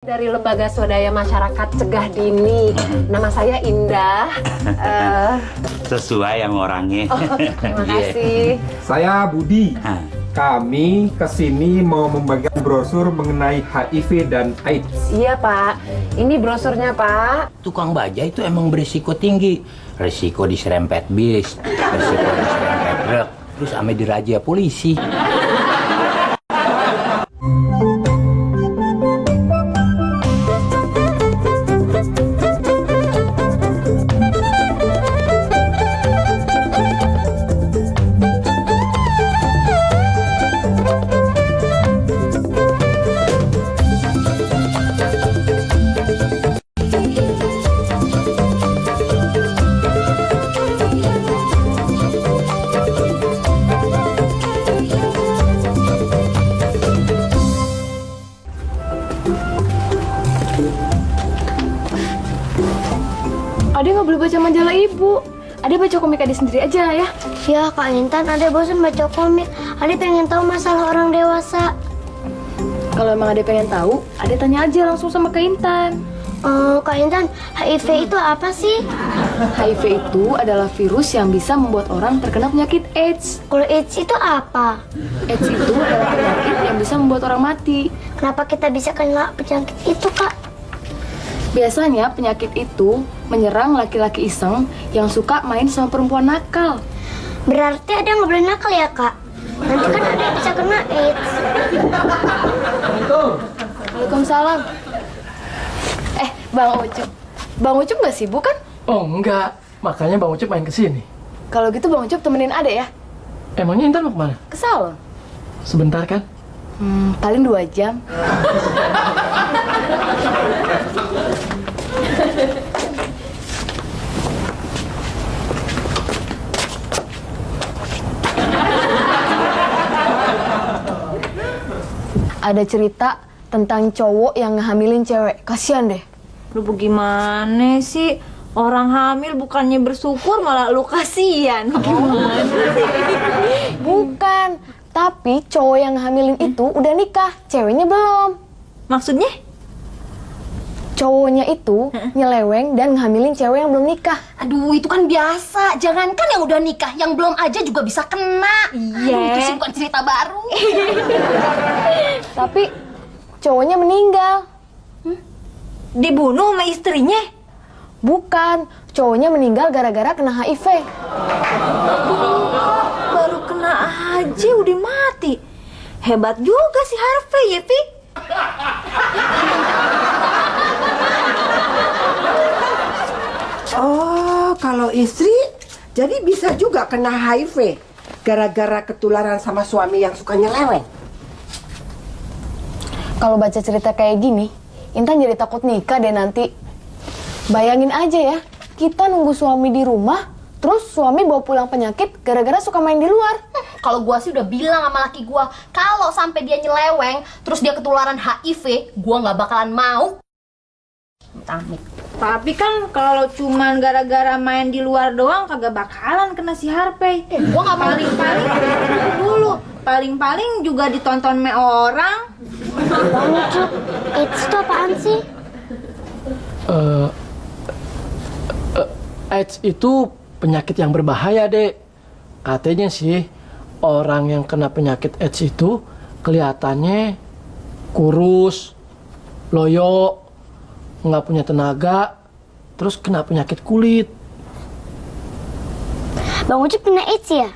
Dari Lembaga Swadaya Masyarakat Cegah Dini. Nama saya Indah. Sesuai sama orangnya. Terima kasih. Saya Budi. Kami kesini mau membagikan brosur mengenai HIV dan AIDS. Iya Pak, ini brosurnya Pak. Tukang baja itu emang berisiko tinggi. Risiko diserempet bis, risiko diserempet truk, terus ame dirajia polisi. Ade nggak boleh baca majalah ibu. Ade baca komik Ade sendiri aja ya. Ya Kak Intan, Ade bosan baca komik. Ade pengen tahu masalah orang dewasa. Kalau emang Ade pengen tahu, Ade tanya aja langsung sama Kak Intan. Kak Intan, HIV itu apa sih? HIV itu adalah virus yang bisa membuat orang terkena penyakit AIDS. Kalau AIDS itu apa? AIDS itu adalah penyakit yang bisa membuat orang mati. Kenapa kita bisa kena penyakit itu, Kak? Biasanya penyakit itu menyerang laki-laki iseng yang suka main sama perempuan nakal. Berarti Ade nggak boleh nakal ya, Kak? Nanti kan Ade bisa kena AIDS. Waalaikumsalam. Bang Ucup. Bang Ucup nggak sibuk kan? Oh enggak, makanya Bang Ucup main ke sini. Kalau gitu Bang Ucup temenin Ade ya. Emangnya Intan mau kemana? Ke salon. Sebentar kan? Paling 2 jam. Ada cerita tentang cowok yang ngehamilin cewek. Kasian deh. Lu bagaimana sih? Orang hamil bukannya bersyukur malah lu kasihan. Gimana sih? Bukan. Tapi cowok yang ngehamilin itu udah nikah. Ceweknya belum. Maksudnya? Cowoknya itu nyeleweng dan ngehamilin cewek yang belum nikah. Aduh, itu kan biasa. Jangankan yang udah nikah, yang belum aja juga bisa kena. Iya. Aduh, itu sih bukan cerita baru. Tapi cowoknya meninggal. Dibunuh sama istrinya? Bukan. Cowoknya meninggal gara-gara kena HIV. Baru kena aja udah mati. Hebat juga si Harvey ya, Pi. Oh, kalau istri jadi bisa juga kena HIV gara-gara ketularan sama suami yang suka nyeleweng. Kalau baca cerita kayak gini, Intan jadi takut nikah deh nanti. Bayangin aja ya, kita nunggu suami di rumah, terus suami bawa pulang penyakit gara-gara suka main di luar. Kalau gua sih udah bilang sama laki gua, kalau sampai dia nyeleweng, terus dia ketularan HIV, gua nggak bakalan mau. Amit. Tapi kan kalau cuman gara-gara main di luar doang kagak bakalan kena si Harvey. Gua nggak mau. Paling-paling dulu, paling-paling juga ditonton me orang. Bang Ucup, AIDS itu apaan sih? AIDS itu penyakit yang berbahaya, Dek. Katanya sih, orang yang kena penyakit AIDS itu kelihatannya kurus, loyo, nggak punya tenaga, terus kena penyakit kulit. Bang Ucup kena AIDS ya?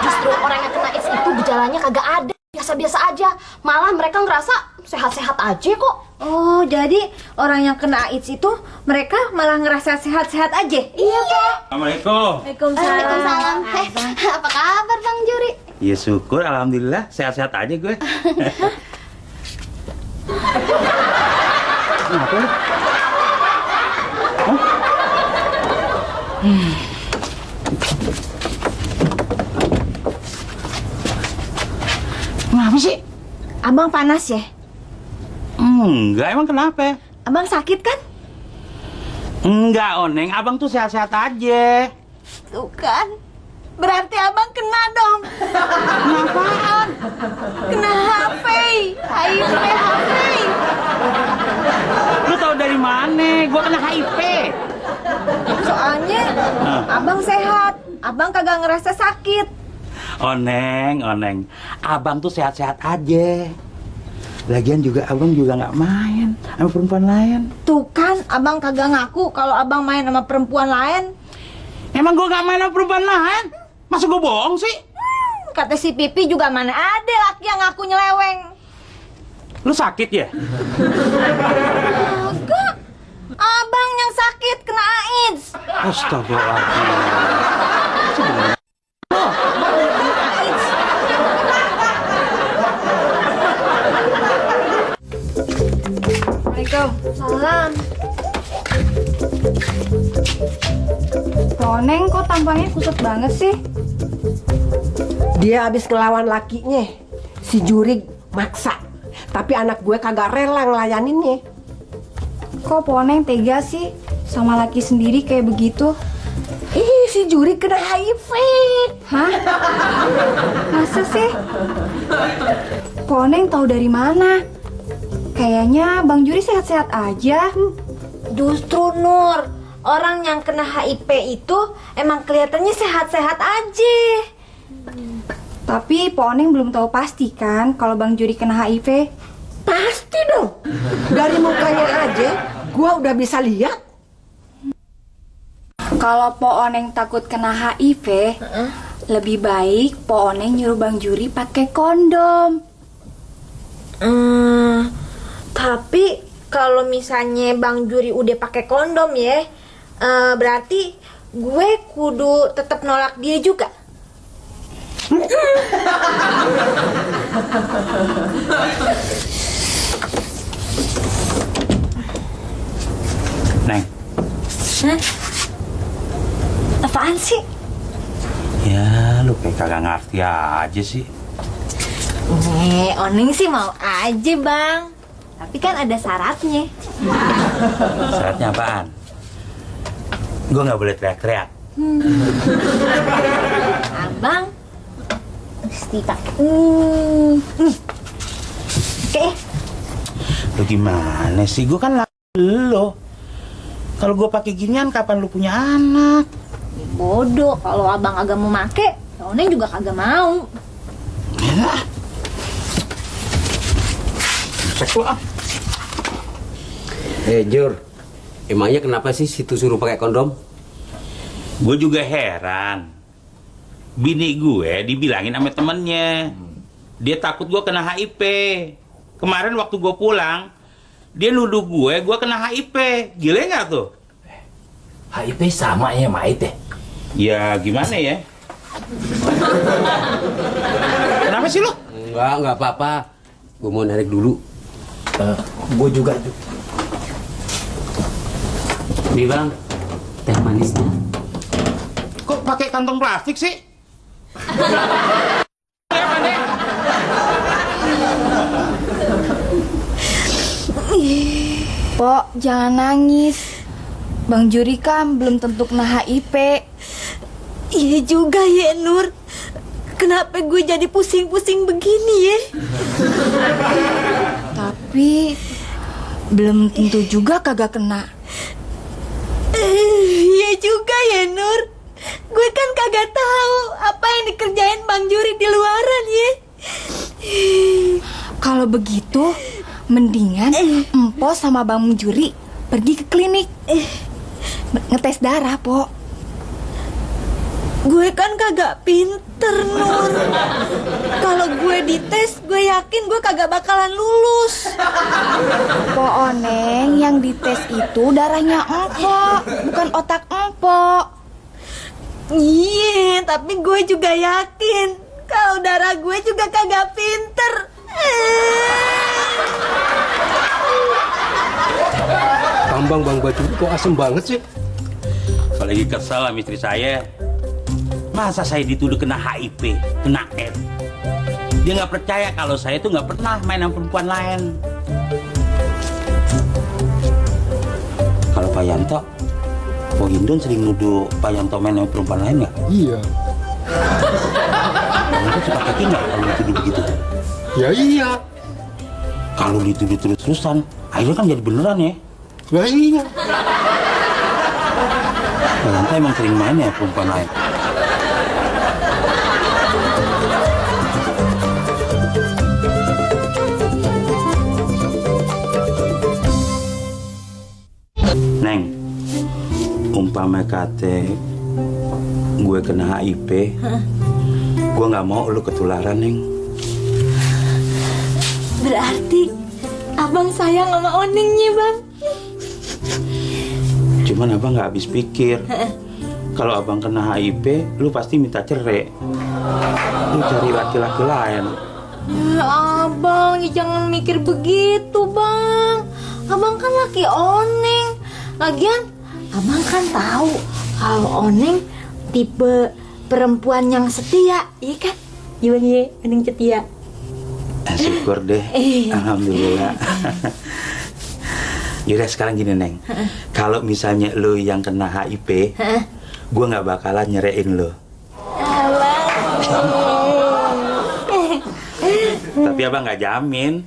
Justru orang yang kena AIDS itu gejalanya kagak ada, biasa-biasa aja. Malah mereka ngerasa sehat-sehat aja kok. Oh, jadi orang yang kena AIDS itu mereka malah ngerasa sehat-sehat aja? Iya. Assalamualaikum. Waalaikumsalam. Apa kabar Bang Juri? Ya syukur, alhamdulillah sehat-sehat aja gue. Kenapa lu? Kenapa sih? Abang panas ya? Enggak, emang kenapa? Abang sakit kan? Enggak, Oneng, abang tuh sehat-sehat aja. Tuh kan. Berarti abang kena dong. Kenapaan? Kena HIV. HIV. Lu tahu dari mana? Gua kena HIV. Soalnya abang sehat. Abang kagak ngerasa sakit. Oneng. Abang tuh sehat-sehat aja. Lagian juga abang juga nggak main sama perempuan lain. Tuh kan, abang kagak ngaku kalau abang main sama perempuan lain. Emang gua nggak main sama perempuan lain? Masa gua bohong sih? Kata si Pipi juga mana ada laki yang ngaku nyeleweng. Lu sakit ya? Kagak. Abang yang sakit kena AIDS. Astagfirullahaladzim. Salam. Poneng kok tampangnya kusut banget sih? Dia habis ngelawan lakinya, si Jurig maksa. Tapi anak gue kagak rela ngelayaninnya. Kok Poneng tega sih sama laki sendiri kayak begitu? Ih, si Jurig kena HIV. Hah? Masa sih? Poneng tahu dari mana? Kayaknya Bang Juri sehat-sehat aja. Justru Nur, orang yang kena HIV itu emang kelihatannya sehat-sehat aja. Tapi Poneng belum tahu pasti kan kalau Bang Juri kena HIV? Pasti dong. Dari mukanya aja, gua udah bisa lihat. Kalau Po Oneng takut kena HIV, lebih baik Po Oneng nyuruh Bang Juri pakai kondom. Tapi kalau misalnya Bang Juri udah pakai kondom ya, berarti gue kudu tetap nolak dia juga. Neng. Hah? Apaan sih? Ya, lu kayak kagak ngerti aja sih. Oneng sih mau aja bang. Tapi kan ada syaratnya. Syaratnya apaan? Gue nggak boleh teriak-teriak. Abang mesti pakai. Oke. Lu gimana sih? Gue kan lo. Kalau gue pakai ginian, kapan lu punya anak? Bodoh. Kalau abang agak mau make, Oneng juga kagak mau. Ya. Jur, emangnya kenapa sih situ suruh pakai kondom? Gue juga heran. Bini gue dibilangin sama temennya, dia takut gue kena HIV. Kemarin waktu gue pulang, dia nuduh gue kena HIV. Gila nggak tuh? HIV sama ya sama AIDS ya? Ya gimana ya? Kenapa sih lo? Enggak apa-apa. Gue mau narik dulu. Gue juga. Nih bang, teh manisnya. Kok pakai kantong plastik sih? Pok, jangan nangis. Bang Juri kan belum tentu kena HIV. Iya juga ya Nur. Kenapa gue jadi pusing-pusing begini ya? Tapi belum tentu juga kagak kena. Iya juga ya Nur. Gue kan kagak tahu apa yang dikerjain Bang Juri di luaran ya. Kalau begitu, mendingan Empo sama Bang Juri pergi ke klinik ngetes darah, Po. Gue kan kagak pinter, Nur. Kalau gue dites, gue yakin gue kagak bakalan lulus. Po Oneng, yang dites itu darahnya Empo, bukan otak Empo. Iya, tapi gue juga yakin kalau darah gue juga kagak pinter. Bang Baju kok asem banget sih? Kalau lagi kesel sama istri saya. Masa saya dituduh kena HIV, kena AIDS? Dia nggak percaya kalau saya tuh nggak pernah main sama perempuan lain. Kalau Pak Yanto, Pak Hindun sering nuduh Pak Yanto main sama perempuan lain nggak? Iya. Kamu suka kaki nggak kalau dituduh begitu? Ya iya. Kalau dituduh terus-terusan, akhirnya kan jadi beneran ya? Ya iya. Tante emang sering main ya perempuan lain? Neng, umpama kate gue kena HIV, gue nggak mau lu ketularan, Neng. Berarti abang sayang sama Oningnya, Bang. Cuman abang nggak habis pikir. Kalau abang kena HIV, lu pasti minta cerai. Lu cari laki-laki lain. Abang, jangan mikir begitu, Bang. Abang kan laki Oneng. Lagian, abang kan tahu kalau Oneng tipe perempuan yang setia, iya kan? Gimana ya, Oneng setia? Syukur deh, alhamdulillah. Yaudah sekarang gini, Neng. Kalau misalnya lu yang kena HIV, gue nggak bakalan nyerain lu. Tapi abang nggak jamin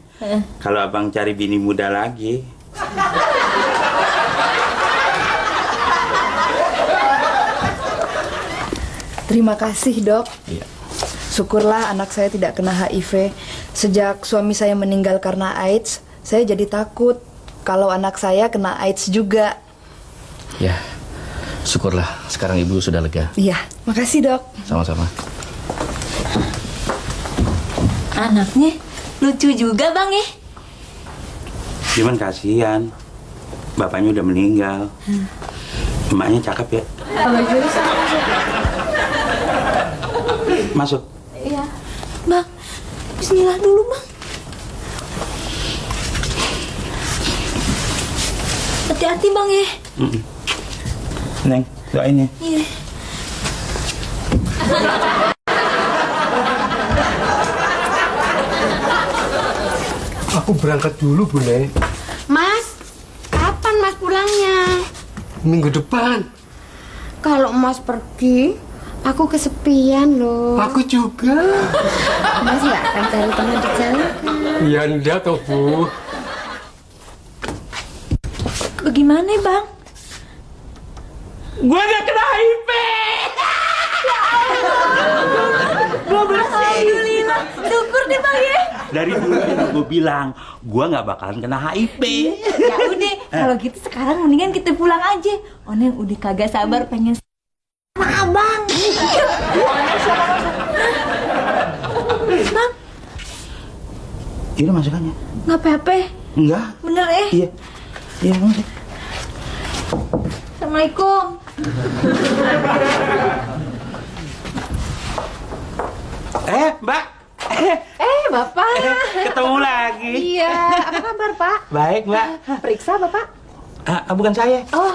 kalau abang cari bini muda lagi. Terima kasih, Dok. Iya. Syukurlah anak saya tidak kena HIV. Sejak suami saya meninggal karena AIDS, saya jadi takut kalau anak saya kena AIDS juga. Ya, syukurlah sekarang ibu sudah lega. Iya, makasih, Dok. Sama-sama. Anaknya lucu juga, Bang ya. Cuman kasihan, bapaknya udah meninggal. Emaknya cakep ya. Masuk. Iya. Bang, bismillah dulu, Bang. Hati-hati, Bang ya. Neng, doain ya. Iya. Aku berangkat dulu, Bu Neng. Mas, kapan Mas pulangnya? Minggu depan. Kalau Mas pergi, aku kesepian loh. Aku juga. Mas nggak akan cari teman di jalan kan? Ya enggak toh, Bu. Bagaimana, Bang? Gue gak kena HIV. Gue alhamdulillah. Syukur deh, Bang ya. Dari dulu gue bilang, gue gak bakalan kena HIV. Ya udah, kalau gitu sekarang mendingan kita pulang aja. Oneng udah kagak sabar pengen sama abang. Bang, Ini masukannya. nggak apa-apa. Enggak. Bener Iya. Iya, masuk. Assalamualaikum. Mbak. Bapak. Ketemu lagi. Iya, apa kabar, Pak? Baik, Mbak. Periksa, Bapak? Bukan saya. Oh.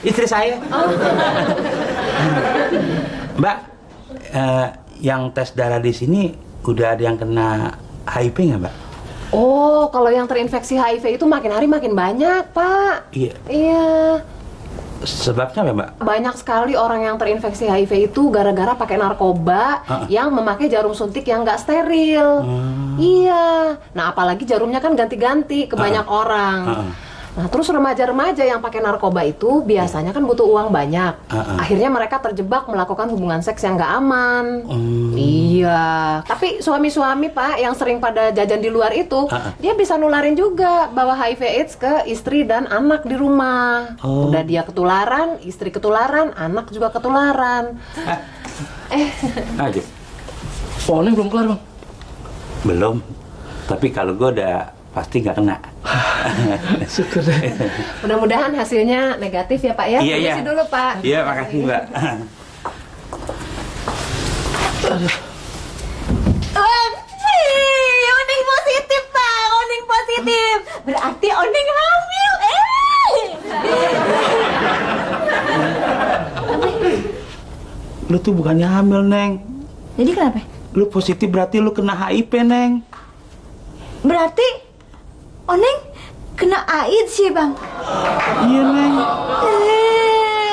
Istri saya. Oh. Mbak, yang tes darah di sini udah ada yang kena HIV nggak, Mbak? Oh, kalau yang terinfeksi HIV itu makin hari makin banyak, Pak. Iya. Iya. Sebabnya apa, Mbak? Banyak sekali orang yang terinfeksi HIV itu gara-gara pakai narkoba yang memakai jarum suntik yang nggak steril. Iya. Nah, apalagi jarumnya kan ganti-ganti ke banyak orang. Nah, terus remaja-remaja yang pakai narkoba itu biasanya kan butuh uang banyak. Akhirnya mereka terjebak melakukan hubungan seks yang nggak aman. Iya. Tapi suami-suami, Pak, yang sering pada jajan di luar itu, dia bisa nularin juga bawa HIV/AIDS ke istri dan anak di rumah. Udah dia ketularan, istri ketularan, anak juga ketularan. Aja. Oneng belum kelar, Bang? Belum. Tapi kalau gue udah pasti nggak kena. Syukur deh. Mudah-mudahan hasilnya negatif ya, Pak ya. Iya, iya. Permisi dulu, Pak. Iya, makasih, Mbak. Oneng positif, Bang. Oneng positif. Berarti Oneng hamil. Lu tuh bukannya hamil, Neng. Jadi kenapa? Lu positif berarti lu kena HIV, Neng. Berarti Oneng kena AIDS ya, Bang? Iya, Neng.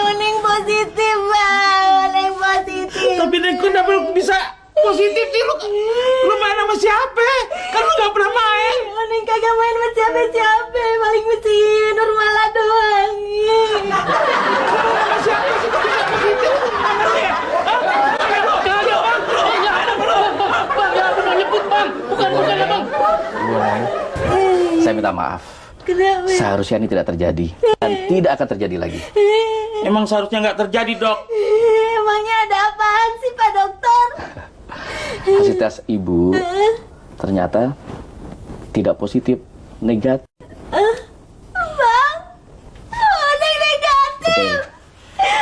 Oneng positif, Bang. Oneng positif. Tapi Neng, kenapa lu bisa positif sih? Lu main sama siapa? Kan lu gak pernah main. Neng kagak main sama siapa-siapa, paling mesti Nurmala doang. Sama siapa sih kok bisa positif? Ngerti ya? Bang, jangan pernah nyebut bang. Bukan ya bang. Ibu Neng, saya minta maaf. Kenapa? Seharusnya ini tidak terjadi dan tidak akan terjadi lagi. Emang seharusnya nggak terjadi, Dok. Emangnya ada apaan sih Pak Dokter? Hasil tes ibu ternyata tidak positif, negatif. Bang, Oneng negatif.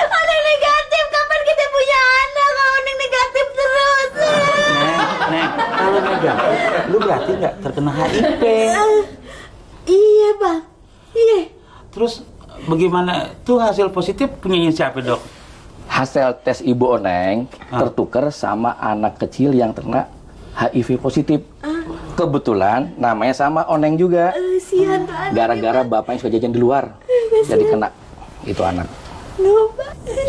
Oneng negatif, kapan kita punya anak? Oneng negatif terus. Neng, kalau negatif, lu berarti nggak terkena HIV. Iya bang, iya. Terus bagaimana tuh hasil positif punyanya siapa, Dok? Hasil tes ibu Oneng tertukar sama anak kecil yang terkena HIV positif. Kebetulan namanya sama Oneng juga. Sian tuh anak. Gara-gara bapaknya suka jajan di luar, jadi kena itu anak.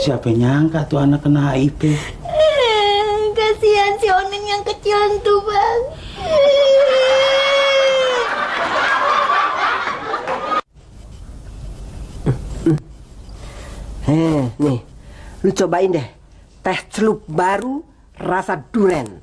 Siapa yang nyangka tuh anak kena HIV? Kasihan si Oneng yang kecil tuh bang. Nih, lu cobain deh teh celup baru rasa duren.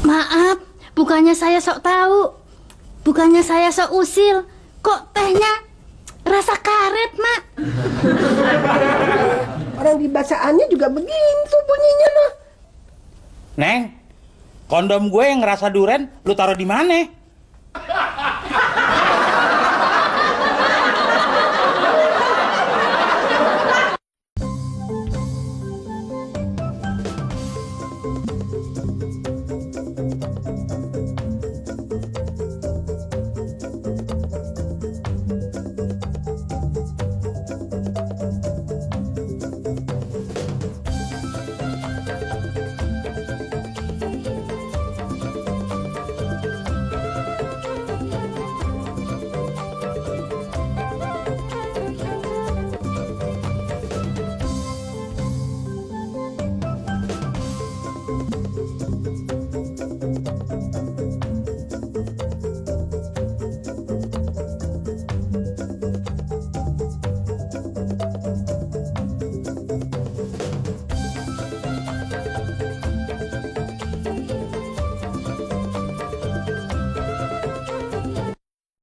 Maaf, bukannya saya sok tahu, bukannya saya sok usil, kok tehnya rasa karet, Mak? Orang di bacaannya juga begitu bunyinya mah. Neng, kondom gue yang ngerasa duren, lu taruh di mana?